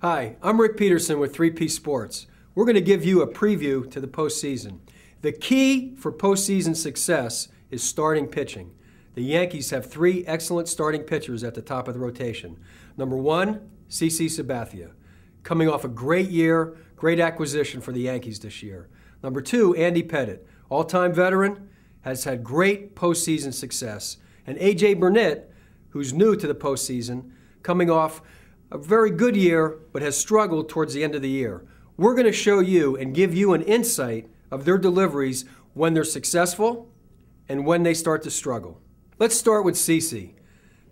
Hi, I'm Rick Peterson with 3P Sports. We're going to give you a preview to the postseason. The key for postseason success is starting pitching. The Yankees have three excellent starting pitchers at the top of the rotation. Number one, CC Sabathia, coming off a great year, great acquisition for the Yankees this year. Number two, Andy Pettitte, all-time veteran, has had great postseason success. And A.J. Burnett, who's new to the postseason, coming off a very good year, but has struggled towards the end of the year. We're going to show you and give you an insight of their deliveries when they're successful and when they start to struggle. Let's start with CC.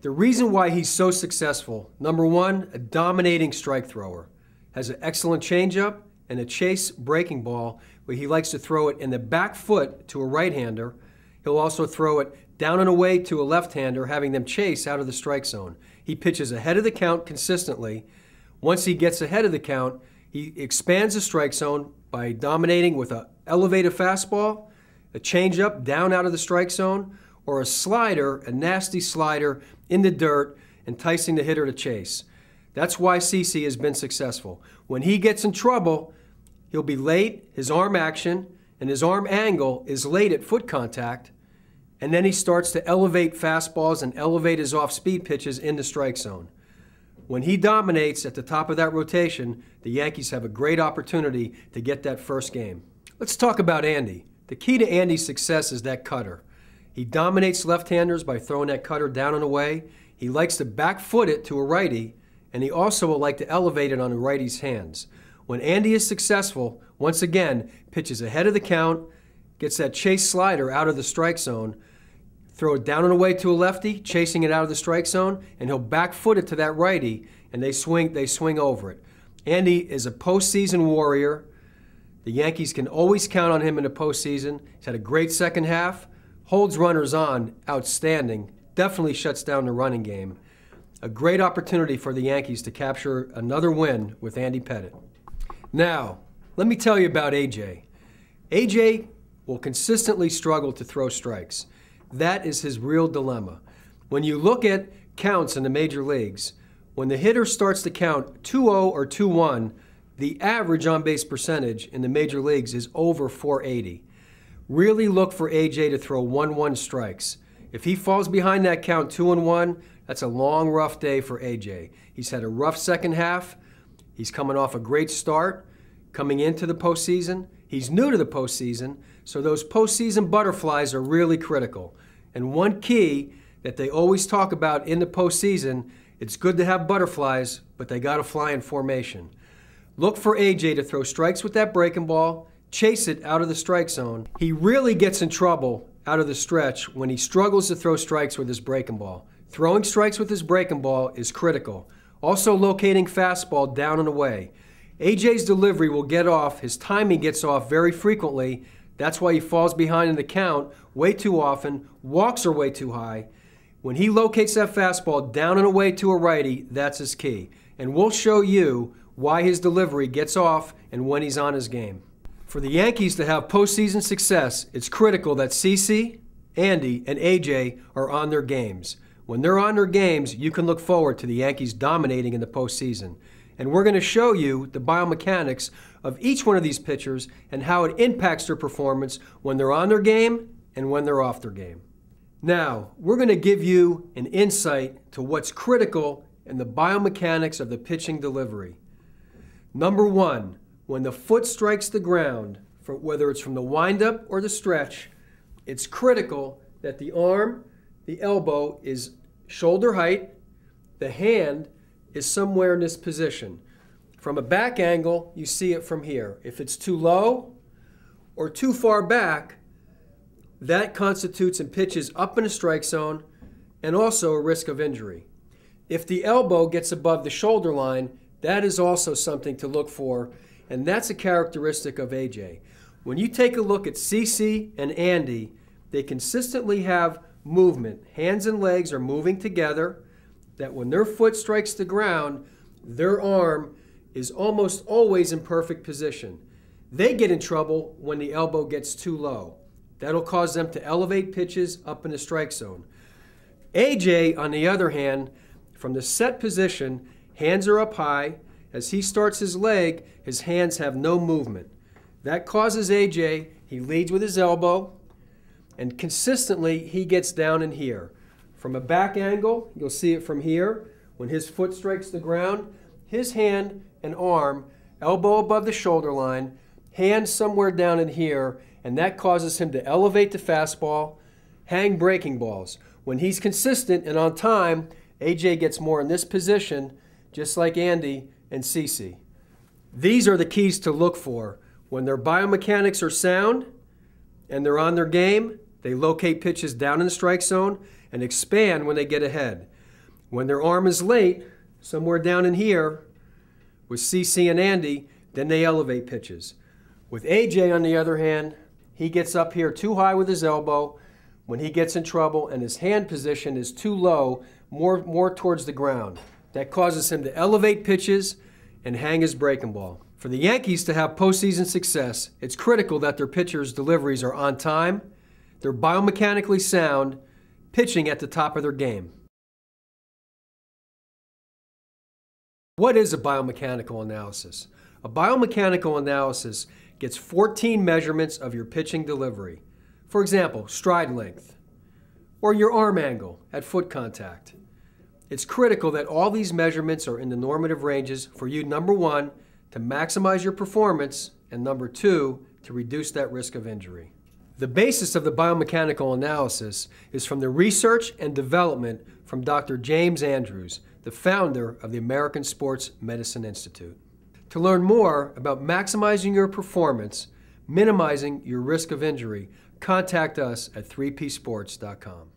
The reason why he's so successful, number one, a dominating strike thrower. Has an excellent changeup and a chase breaking ball where he likes to throw it in the back foot to a right-hander. He'll also throw it down and away to a left-hander, having them chase out of the strike zone. He pitches ahead of the count consistently. Once he gets ahead of the count, he expands the strike zone by dominating with an elevated fastball, a changeup down out of the strike zone, or a slider, a nasty slider in the dirt, enticing the hitter to chase. That's why CC has been successful. When he gets in trouble, he'll be late, his arm action, and his arm angle is late at foot contact, and then he starts to elevate fastballs and elevate his off-speed pitches in the strike zone. When he dominates at the top of that rotation, the Yankees have a great opportunity to get that first game. Let's talk about Andy. The key to Andy's success is that cutter. He dominates left-handers by throwing that cutter down and away. He likes to back-foot it to a righty, and he also will like to elevate it on a righty's hands. When Andy is successful, once again, pitches ahead of the count, gets that chase slider out of the strike zone, throw it down and away to a lefty, chasing it out of the strike zone, and he'll back foot it to that righty, and they swing over it. Andy is a postseason warrior. The Yankees can always count on him in the postseason. He's had a great second half, holds runners on, outstanding, definitely shuts down the running game. A great opportunity for the Yankees to capture another win with Andy Pettitte. Now, let me tell you about A.J. A.J. will consistently struggle to throw strikes. That is his real dilemma. When you look at counts in the major leagues, when the hitter starts to count 2-0 or 2-1, the average on-base percentage in the major leagues is over .480. Really look for A.J. to throw 1-1 strikes. If he falls behind that count 2-1, that's a long, rough day for A.J. He's had a rough second half. He's coming off a great start, coming into the postseason. He's new to the postseason, so those postseason butterflies are really critical. And one key that they always talk about in the postseason, it's good to have butterflies, but they got to fly in formation. Look for A.J. to throw strikes with that breaking ball, chase it out of the strike zone. He really gets in trouble out of the stretch when he struggles to throw strikes with his breaking ball. Throwing strikes with his breaking ball is critical. Also locating fastball down and away. A.J.'s delivery will get off, his timing gets off very frequently. That's why he falls behind in the count way too often, walks are way too high. When he locates that fastball down and away to a righty, that's his key. And we'll show you why his delivery gets off and when he's on his game. For the Yankees to have postseason success, it's critical that CC, Andy, and A.J. are on their games. When they're on their games, you can look forward to the Yankees dominating in the postseason. And we're going to show you the biomechanics of each one of these pitchers and how it impacts their performance when they're on their game and when they're off their game. Now, we're going to give you an insight to what's critical in the biomechanics of the pitching delivery. Number one, when the foot strikes the ground, whether it's from the windup or the stretch, it's critical that the arm, the elbow is shoulder height, the hand is somewhere in this position. From a back angle, you see it from here. If it's too low or too far back, that constitutes and pitches up in a strike zone and also a risk of injury. If the elbow gets above the shoulder line, that is also something to look for, and that's a characteristic of A.J. When you take a look at CC and Andy, they consistently have movement. Hands and legs are moving together, that when their foot strikes the ground, their arm is almost always in perfect position. They get in trouble when the elbow gets too low. That'll cause them to elevate pitches up in the strike zone. A.J., on the other hand, from the set position, hands are up high, as he starts his leg, his hands have no movement. That causes AJ, he leads with his elbow, and consistently he gets down in here. From a back angle, you'll see it from here. When his foot strikes the ground, his hand and arm, elbow above the shoulder line, hand somewhere down in here, and that causes him to elevate the fastball, hang breaking balls. When he's consistent and on time, AJ gets more in this position, just like Andy and CeCe. These are the keys to look for. When their biomechanics are sound and they're on their game, they locate pitches down in the strike zone and expand when they get ahead. When their arm is late, somewhere down in here, with CeCe and Andy, then they elevate pitches. With AJ, on the other hand, he gets up here too high with his elbow when he gets in trouble, and his hand position is too low, more towards the ground. That causes him to elevate pitches and hang his breaking ball. For the Yankees to have postseason success, it's critical that their pitchers' deliveries are on time, they're biomechanically sound, pitching at the top of their game. What is a biomechanical analysis? A biomechanical analysis gets 14 measurements of your pitching delivery. For example, stride length, or your arm angle at foot contact. It's critical that all these measurements are in the normative ranges for you, number one, to maximize your performance, and number two, to reduce that risk of injury. The basis of the biomechanical analysis is from the research and development from Dr. James Andrews, the founder of the American Sports Medicine Institute. To learn more about maximizing your performance, minimizing your risk of injury, contact us at 3psports.com.